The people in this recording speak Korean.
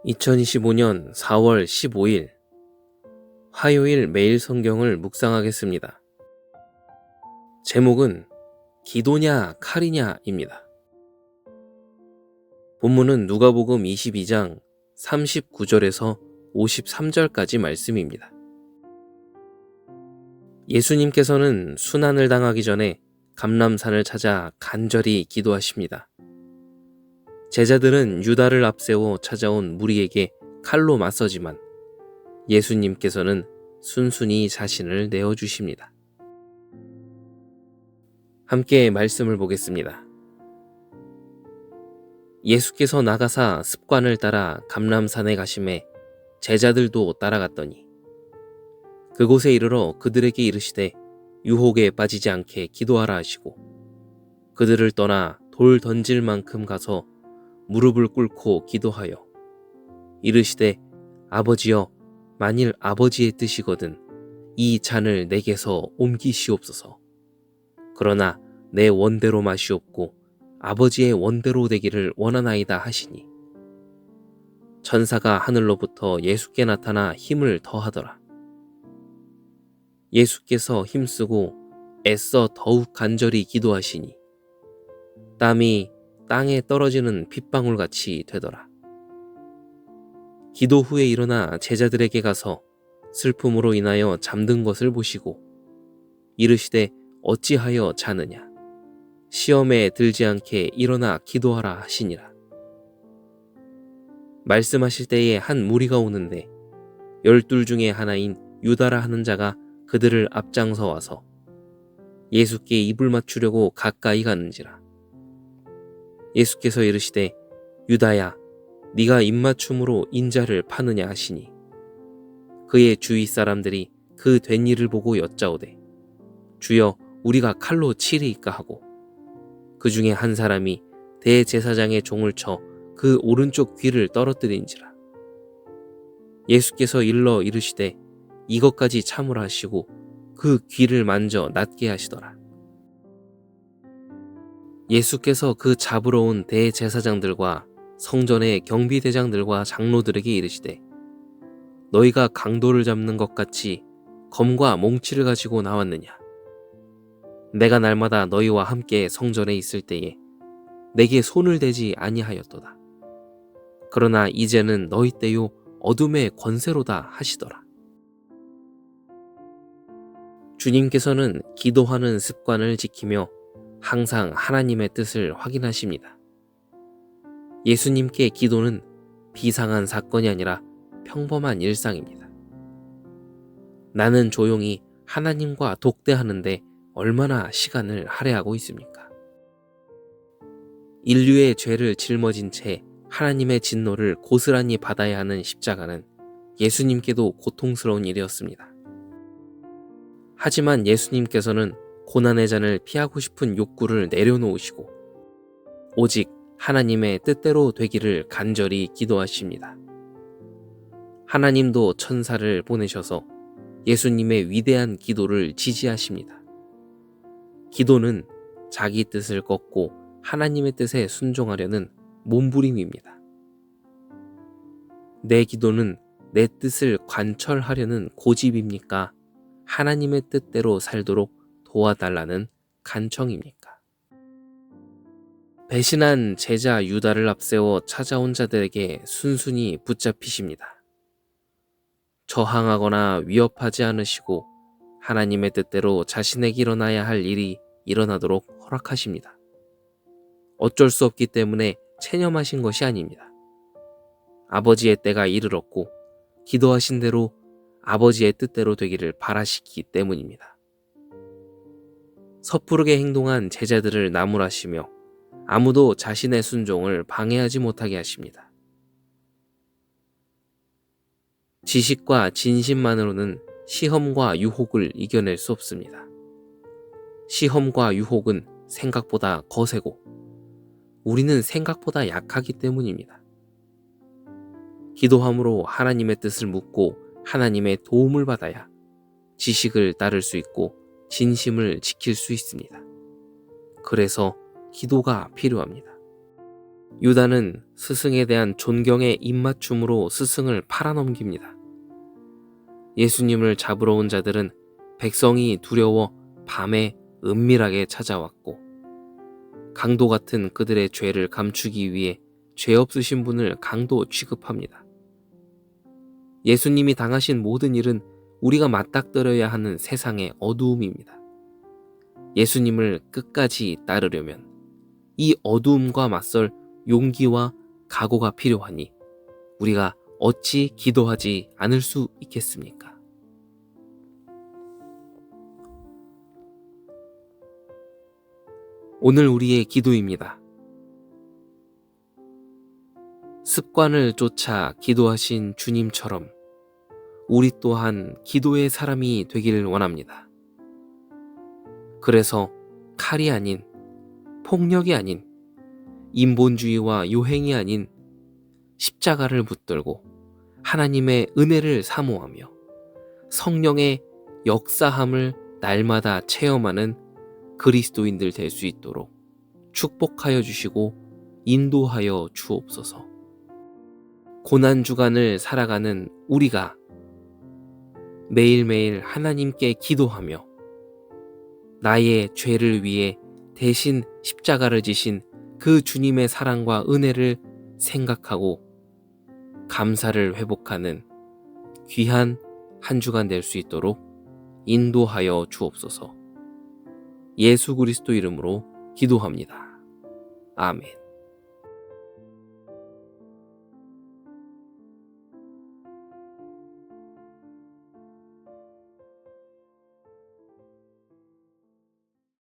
2025년 4월 15일 화요일 매일 성경을 묵상하겠습니다. 제목은 기도냐 칼이냐입니다. 본문은 누가복음 22장 39절에서 53절까지 말씀입니다. 예수님께서는 순환을 당하기 전에 감람산을 찾아 간절히 기도하십니다. 제자들은 유다를 앞세워 찾아온 무리에게 칼로 맞서지만 예수님께서는 순순히 자신을 내어주십니다. 함께 말씀을 보겠습니다. 예수께서 나가사 습관을 따라 감람산에 가심에 제자들도 따라갔더니 그곳에 이르러 그들에게 이르시되 유혹에 빠지지 않게 기도하라 하시고 그들을 떠나 돌 던질 만큼 가서 무릎을 꿇고 기도하여 이르시되 아버지여 만일 아버지의 뜻이거든 이 잔을 내게서 옮기시옵소서. 그러나 내 원대로 마시옵고 아버지의 원대로 되기를 원하나이다 하시니 천사가 하늘로부터 예수께 나타나 힘을 더하더라. 예수께서 힘쓰고 애써 더욱 간절히 기도하시니 땀이 땅에 떨어지는 핏방울같이 되더라. 기도 후에 일어나 제자들에게 가서 슬픔으로 인하여 잠든 것을 보시고 이르시되 어찌하여 자느냐 시험에 들지 않게 일어나 기도하라 하시니라. 말씀하실 때에 한 무리가 오는데 12 중에 하나인 유다라 하는 자가 그들을 앞장서 와서 예수께 입을 맞추려고 가까이 갔는지라. 예수께서 이르시되 유다야 네가 입맞춤으로 인자를 파느냐 하시니 그의 주위 사람들이 그 된 일을 보고 여짜오되 주여 우리가 칼로 치리이까 하고 그 중에 한 사람이 대제사장의 종을 쳐 그 오른쪽 귀를 떨어뜨린지라. 예수께서 일러 이르시되 이것까지 참으라 하시고 그 귀를 만져 낫게 하시더라. 예수께서 그 잡으러 온 대제사장들과 성전의 경비대장들과 장로들에게 이르시되 너희가 강도를 잡는 것 같이 검과 몽치를 가지고 나왔느냐. 내가 날마다 너희와 함께 성전에 있을 때에 내게 손을 대지 아니하였도다. 그러나 이제는 너희 때요 어둠의 권세로다 하시더라. 주님께서는 기도하는 습관을 지키며 항상 하나님의 뜻을 확인하십니다. 예수님께 기도는 비상한 사건이 아니라 평범한 일상입니다. 나는 조용히 하나님과 독대하는데 얼마나 시간을 할애하고 있습니까? 인류의 죄를 짊어진 채 하나님의 진노를 고스란히 받아야 하는 십자가는 예수님께도 고통스러운 일이었습니다. 하지만 예수님께서는 고난의 잔을 피하고 싶은 욕구를 내려놓으시고 오직 하나님의 뜻대로 되기를 간절히 기도하십니다. 하나님도 천사를 보내셔서 예수님의 위대한 기도를 지지하십니다. 기도는 자기 뜻을 꺾고 하나님의 뜻에 순종하려는 몸부림입니다. 내 기도는 내 뜻을 관철하려는 고집입니까? 하나님의 뜻대로 살도록 도와달라는 간청입니까? 배신한 제자 유다를 앞세워 찾아온 자들에게 순순히 붙잡히십니다. 저항하거나 위협하지 않으시고 하나님의 뜻대로 자신에게 일어나야 할 일이 일어나도록 허락하십니다. 어쩔 수 없기 때문에 체념하신 것이 아닙니다. 아버지의 때가 이르렀고 기도하신 대로 아버지의 뜻대로 되기를 바라시기 때문입니다. 섣부르게 행동한 제자들을 나무라시며 아무도 자신의 순종을 방해하지 못하게 하십니다. 지식과 진심만으로는 시험과 유혹을 이겨낼 수 없습니다. 시험과 유혹은 생각보다 거세고 우리는 생각보다 약하기 때문입니다. 기도함으로 하나님의 뜻을 묻고 하나님의 도움을 받아야 지식을 따를 수 있고 진심을 지킬 수 있습니다. 그래서 기도가 필요합니다. 유다는 스승에 대한 존경의 입맞춤으로 스승을 팔아넘깁니다. 예수님을 잡으러 온 자들은 백성이 두려워 밤에 은밀하게 찾아왔고, 강도 같은 그들의 죄를 감추기 위해 죄 없으신 분을 강도 취급합니다. 예수님이 당하신 모든 일은 우리가 맞닥뜨려야 하는 세상의 어두움입니다. 예수님을 끝까지 따르려면 이 어두움과 맞설 용기와 각오가 필요하니 우리가 어찌 기도하지 않을 수 있겠습니까? 오늘 우리의 기도입니다. 습관을 쫓아 기도하신 주님처럼 우리 또한 기도의 사람이 되기를 원합니다. 그래서 칼이 아닌, 폭력이 아닌, 인본주의와 요행이 아닌 십자가를 붙들고 하나님의 은혜를 사모하며 성령의 역사함을 날마다 체험하는 그리스도인들 될 수 있도록 축복하여 주시고 인도하여 주옵소서. 고난주간을 살아가는 우리가 매일매일 하나님께 기도하며 나의 죄를 위해 대신 십자가를 지신 그 주님의 사랑과 은혜를 생각하고 감사를 회복하는 귀한 한 주간 될 수 있도록 인도하여 주옵소서. 예수 그리스도 이름으로 기도합니다. 아멘.